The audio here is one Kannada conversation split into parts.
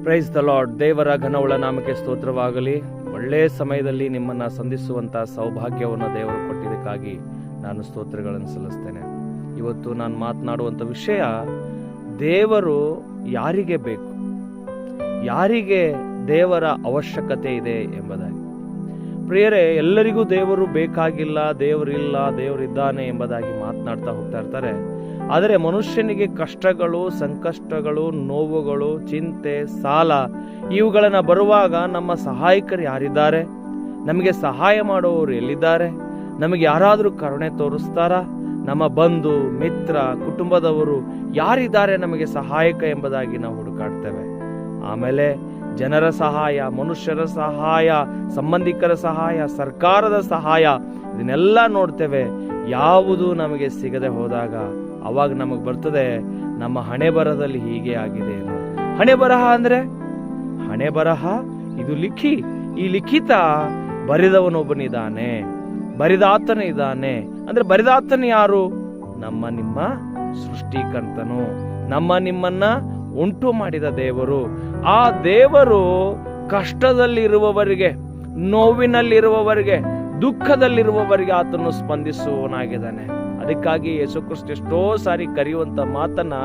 Praise the lord. ದೇವರ ಘನವುಳ್ಳ ನಾಮಕ್ಕೆ ಸ್ತೋತ್ರವಾಗಲಿ. ಒಳ್ಳೆಯ ಸಮಯದಲ್ಲಿ ನಿಮ್ಮನ್ನು ಸಂಧಿಸುವಂಥ ಸೌಭಾಗ್ಯವನ್ನು ದೇವರು ಕೊಟ್ಟಿದ್ದಕ್ಕಾಗಿ ನಾನು ಸ್ತೋತ್ರಗಳನ್ನು ಸಲ್ಲಿಸ್ತೇನೆ. ಇವತ್ತು ನಾನು ಮಾತನಾಡುವಂಥ ವಿಷಯ, ದೇವರು ಯಾರಿಗೆ ಬೇಕು, ಯಾರಿಗೆ ದೇವರ ಅವಶ್ಯಕತೆ ಇದೆ ಎಂಬುದಾಗಿ. ಪ್ರಿಯರೇ, ಎಲ್ಲರಿಗೂ ದೇವರು ಬೇಕಾಗಿಲ್ಲ, ದೇವರಿಲ್ಲ, ದೇವರಿದ್ದಾನೆ ಎಂಬುದಾಗಿ ಮಾತನಾಡ್ತಾ ಹೋಗ್ತಾ ಇರ್ತಾರೆ. ಆದರೆ ಮನುಷ್ಯನಿಗೆ ಕಷ್ಟಗಳು, ಸಂಕಷ್ಟಗಳು, ನೋವುಗಳು, ಚಿಂತೆ, ಸಾಲ ಇವುಗಳನ್ನು ಬರುವಾಗ ನಮ್ಮ ಸಹಾಯಕರು ಯಾರಿದ್ದಾರೆ? ನಮಗೆ ಸಹಾಯ ಮಾಡುವವರು ಎಲ್ಲಿದ್ದಾರೆ? ನಮಗೆ ಯಾರಾದರೂ ಕರುಣೆ ತೋರಿಸ್ತಾರಾ? ನಮ್ಮ ಬಂಧು ಮಿತ್ರ ಕುಟುಂಬದವರು ಯಾರಿದ್ದಾರೆ ನಮಗೆ ಸಹಾಯಕ ಎಂಬುದಾಗಿ ನಾವು ಹುಡುಕಾಡ್ತೇವೆ. ಆಮೇಲೆ ಜನರ ಸಹಾಯ, ಮನುಷ್ಯರ ಸಹಾಯ, ಸಂಬಂಧಿಕರ ಸಹಾಯ, ಸರ್ಕಾರದ ಸಹಾಯ, ಇದನ್ನೆಲ್ಲ ನೋಡ್ತೇವೆ. ಯಾವುದು ನಮಗೆ ಸಿಗದೆ ಹೋದಾಗ ಅವಾಗ ನಮಗೆ ಬರ್ತದೆ, ನಮ್ಮ ಹಣೆ ಬರಹದಲ್ಲಿ ಹೀಗೆ ಆಗಿದೆ. ಹಣೆ ಬರಹ ಅಂದ್ರೆ, ಹಣೆ ಬರಹ ಇದು ಈ ಲಿಖಿತ ಬರೆದವನೊಬ್ಬನಿದ್ದಾನೆ, ಬರಿದಾತನ ಇದ್ದಾನೆ. ಅಂದ್ರೆ ಬರಿದಾತನ ಯಾರು? ನಮ್ಮ ನಿಮ್ಮ ಸೃಷ್ಟಿಕರ್ತನು, ನಮ್ಮ ನಿಮ್ಮನ್ನ ಉಂಟು ಮಾಡಿದ ದೇವರು. ಆ ದೇವರು ಕಷ್ಟದಲ್ಲಿರುವವರಿಗೆ, ನೋವಿನಲ್ಲಿರುವವರಿಗೆ, ದುಃಖದಲ್ಲಿರುವವರಿಗೆ ಆತನು ಸ್ಪಂದಿಸುವವನಾಗಿದ್ದಾನೆ. ಅದಕ್ಕಾಗಿ ಯೇಸು ಕ್ರಿಸ್ತ ಎಷ್ಟೋ ಸಾರಿ ಕರೆಯುವಂತ ಮಾತನ್ನ,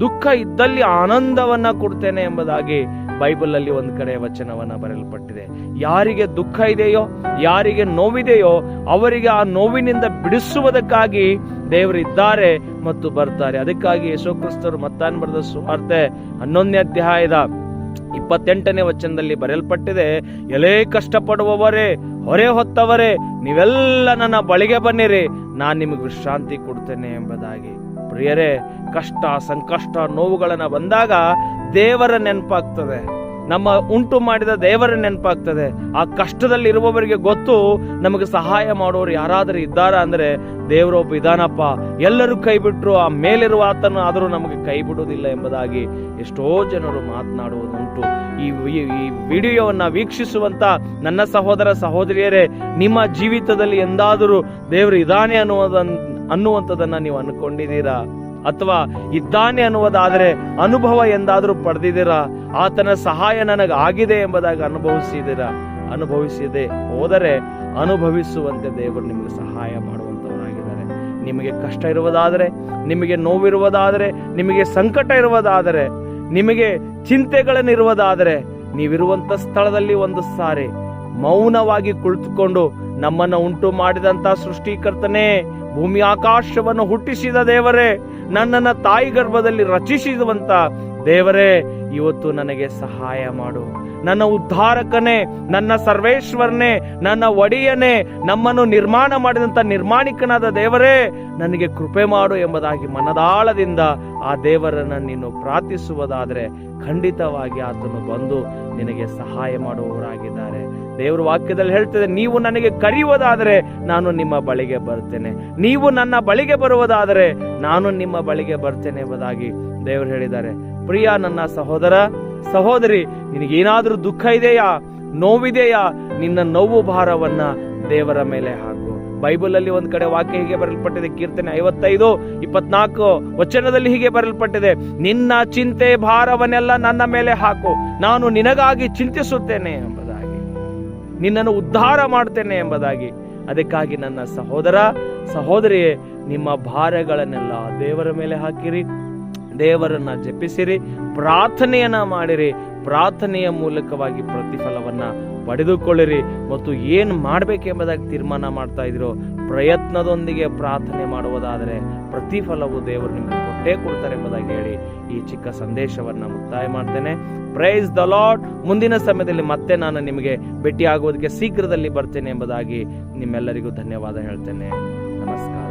ದುಃಖ ಇದ್ದಲ್ಲಿ ಆನಂದವನ್ನ ಕೊಡ್ತೇನೆ ಎಂಬುದಾಗಿ ಬೈಬಲ್ ಅಲ್ಲಿ ಒಂದ್ ಕಡೆ ವಚನವನ್ನ ಬರೆಯಲ್ಪಟ್ಟಿದೆ. ಯಾರಿಗೆ ದುಃಖ ಇದೆಯೋ, ಯಾರಿಗೆ ನೋವಿದೆಯೋ ಅವರಿಗೆ ಆ ನೋವಿನಿಂದ ಬಿಡಿಸುವುದಕ್ಕಾಗಿ ದೇವರು ಇದ್ದಾರೆ ಮತ್ತು ಬರ್ತಾರೆ. ಅದಕ್ಕಾಗಿ ಯೇಸು ಕ್ರಿಸ್ತರು ಮತ್ತಾಯನ ಬರೆದ ಸುವಾರ್ತೆ 11ನೇ ಅಧ್ಯಾಯದ 28ನೇ ವಚನದಲ್ಲಿ ಬರೆಯಲ್ಪಟ್ಟಿದೆ, ಎಲೇ ಕಷ್ಟಪಡುವವರೇ, ಹೊರೆ ಹೊತ್ತವರೇ, ನೀವೆಲ್ಲ ನನ್ನ ಬಳಿಗೆ ಬನ್ನಿರಿ, ನಾನು ನಿಮಗೆ ವಿಶ್ರಾಂತಿ ಕೊಡ್ತೇನೆ ಎಂಬುದಾಗಿ. ಪ್ರಿಯರೇ, ಕಷ್ಟ, ಸಂಕಷ್ಟ, ನೋವುಗಳನ್ನ ಬಂದಾಗ ದೇವರ ನೆನಪಾಗ್ತದೆ, ನಮ್ಮ ಉಂಟು ಮಾಡಿದ ದೇವರ ನೆನಪಾಗ್ತದೆ. ಆ ಕಷ್ಟದಲ್ಲಿ ಇರುವವರಿಗೆ ಗೊತ್ತು, ನಮಗೆ ಸಹಾಯ ಮಾಡೋರು ಯಾರಾದರೂ ಇದ್ದಾರಾ ಅಂದ್ರೆ ದೇವರೊಬ್ಬ ಇದಾನಪ್ಪ. ಎಲ್ಲರೂ ಕೈ ಬಿಟ್ರು, ಆ ಮೇಲಿರುವ ಆತನು ಆದರೂ ನಮಗೆ ಕೈ ಬಿಡುವುದಿಲ್ಲ ಎಂಬುದಾಗಿ ಎಷ್ಟೋ ಜನರು ಮಾತನಾಡುವುದುಂಟು. ಈ ವಿಡಿಯೋವನ್ನ ವೀಕ್ಷಿಸುವಂತ ನನ್ನ ಸಹೋದರ ಸಹೋದರಿಯರೇ, ನಿಮ್ಮ ಜೀವಿತದಲ್ಲಿ ಎಂದಾದರೂ ದೇವರು ಇದ್ದಾನೆ ಅನ್ನುವಂಥದ್ದನ್ನ ನೀವು ಅನ್ಕೊಂಡಿದ್ದೀರಾ? ಅಥವಾ ಇದ್ದಾನೆ ಅನ್ನುವುದಾದರೆ ಅನುಭವ ಎಂದಾದರೂ ಪಡೆದಿದ್ದೀರಾ? ಆತನ ಸಹಾಯ ನನಗೆ ಆಗಿದೆ ಎಂಬುದಾಗಿ ಅನುಭವಿಸಿದೆ ಹೋದರೆ ಅನುಭವಿಸುವಂತೆ ದೇವರು ನಿಮಗೆ ಸಹಾಯ ಮಾಡುವಂತವರಾಗಿದ್ದಾರೆ. ನಿಮಗೆ ಕಷ್ಟ ಇರುವುದಾದರೆ, ನಿಮಗೆ ನೋವಿರುವುದಾದರೆ, ನಿಮಗೆ ಸಂಕಟ ಇರುವುದಾದರೆ, ನಿಮಗೆ ಚಿಂತೆಗಳನ್ನಿರುವುದಾದರೆ, ನೀವಿರುವಂತ ಸ್ಥಳದಲ್ಲಿ ಒಂದು ಸಾರಿ ಮೌನವಾಗಿ ಕುಳಿತುಕೊಂಡು, ನಮ್ಮನ್ನು ಉಂಟು ಮಾಡಿದಂತ ಸೃಷ್ಟಿಕರ್ತನೇ, ಭೂಮಿ ಆಕಾಶವನ್ನು ಹುಟ್ಟಿಸಿದ ದೇವರೇ, ನನ್ನನ್ನ ತಾಯಿ ಗರ್ಭದಲ್ಲಿ ರಚಿಸಿರುವಂತ ದೇವರೇ, ಇವತ್ತು ನನಗೆ ಸಹಾಯ ಮಾಡು. ನನ್ನ ಉದ್ಧಾರಕನೇ, ನನ್ನ ಸರ್ವೇಶ್ವರನೇ, ನನ್ನ ಒಡೆಯನೇ, ನಮ್ಮನ್ನು ನಿರ್ಮಾಣ ಮಾಡಿದಂತ ನಿರ್ಮಾಣಿಕನಾದ ದೇವರೇ, ನನಗೆ ಕೃಪೆ ಮಾಡು ಎಂಬುದಾಗಿ ಮನದಾಳದಿಂದ ಆ ದೇವರನ್ನ ನೀನು ಪ್ರಾರ್ಥಿಸುವುದಾದರೆ ಖಂಡಿತವಾಗಿ ಆತನು ಬಂದು ನಿನಗೆ ಸಹಾಯ ಮಾಡುವವರಾಗಿದ್ದಾರೆ. ದೇವರ ವಾಕ್ಯದಲ್ಲಿ ಹೇಳ್ತದೆ, ನೀವು ನನಗೆ ಕರೆಯುವುದಾದರೆ ನಾನು ನಿಮ್ಮ ಬಳಿಗೆ ಬರ್ತೇನೆ, ನೀವು ನನ್ನ ಬಳಿಗೆ ಬರುವುದಾದರೆ ನಾನು ನಿಮ್ಮ ಬಳಿಗೆ ಬರ್ತೇನೆ ಎಂಬುದಾಗಿ ದೇವರು ಹೇಳಿದ್ದಾರೆ. ಪ್ರಿಯ ನನ್ನ ಸಹೋದರ ಸಹೋದರಿ, ನಿನಗೇನಾದ್ರೂ ದುಃಖ ಇದೆಯಾ, ನೋವಿದೆಯಾ, ನಿನ್ನ ನೋವು ಭಾರವನ್ನ ದೇವರ ಮೇಲೆ ಹಾಕು. ಬೈಬಲ್ ಅಲ್ಲಿ ಒಂದ್ ಕಡೆ ವಾಕ್ಯ ಹೀಗೆ ಬರೆಯಲ್ಪಟ್ಟಿದೆ, ಕೀರ್ತನೆ 55:24 ವಚನದಲ್ಲಿ ಹೀಗೆ ಬರೆಯಲ್ಪಟ್ಟಿದೆ, ನಿನ್ನ ಚಿಂತೆ ಭಾರವನ್ನೆಲ್ಲ ನನ್ನ ಮೇಲೆ ಹಾಕು, ನಾನು ನಿನಗಾಗಿ ಚಿಂತಿಸುತ್ತೇನೆ ಎಂಬುದಾಗಿ, ನಿನ್ನನ್ನು ಉದ್ಧಾರ ಮಾಡ್ತೇನೆ ಎಂಬುದಾಗಿ. ಅದಕ್ಕಾಗಿ ನನ್ನ ಸಹೋದರ ಸಹೋದರಿಯೇ, ನಿಮ್ಮ ಭಾರಗಳನ್ನೆಲ್ಲ ದೇವರ ಮೇಲೆ ಹಾಕಿರಿ, ದೇವರನ್ನ ಜಪಿಸಿರಿ, ಪ್ರಾರ್ಥನೆಯನ್ನ ಮಾಡಿರಿ. ಪ್ರಾರ್ಥನೆಯ ಮೂಲಕವಾಗಿ ಪ್ರತಿಫಲವನ್ನ ಪಡೆದುಕೊಳ್ಳಿರಿ. ಮತ್ತು ಏನು ಮಾಡ್ಬೇಕೆಂಬುದಾಗಿ ತೀರ್ಮಾನ ಮಾಡ್ತಾ ಇದ್ದೀರೋ, ಪ್ರಯತ್ನದೊಂದಿಗೆ ಪ್ರಾರ್ಥನೆ ಮಾಡುವುದಾದರೆ ಪ್ರತಿಫಲವು ದೇವರು ನಿಮಗೆ ಕೊಟ್ಟೇ ಕೊಡ್ತಾರೆ ಎಂಬುದಾಗಿ ಹೇಳಿ ಈ ಚಿಕ್ಕ ಸಂದೇಶವನ್ನ ಮುಕ್ತಾಯ ಮಾಡ್ತೇನೆ. Praise the lord. ಮುಂದಿನ ಸಮಯದಲ್ಲಿ ಮತ್ತೆ ನಾನು ನಿಮಗೆ ಭೇಟಿಯಾಗುವುದಕ್ಕೆ ಶೀಘ್ರದಲ್ಲಿ ಬರ್ತೇನೆ ಎಂಬುದಾಗಿ ನಿಮ್ಮೆಲ್ಲರಿಗೂ ಧನ್ಯವಾದ ಹೇಳ್ತೇನೆ. ನಮಸ್ಕಾರ.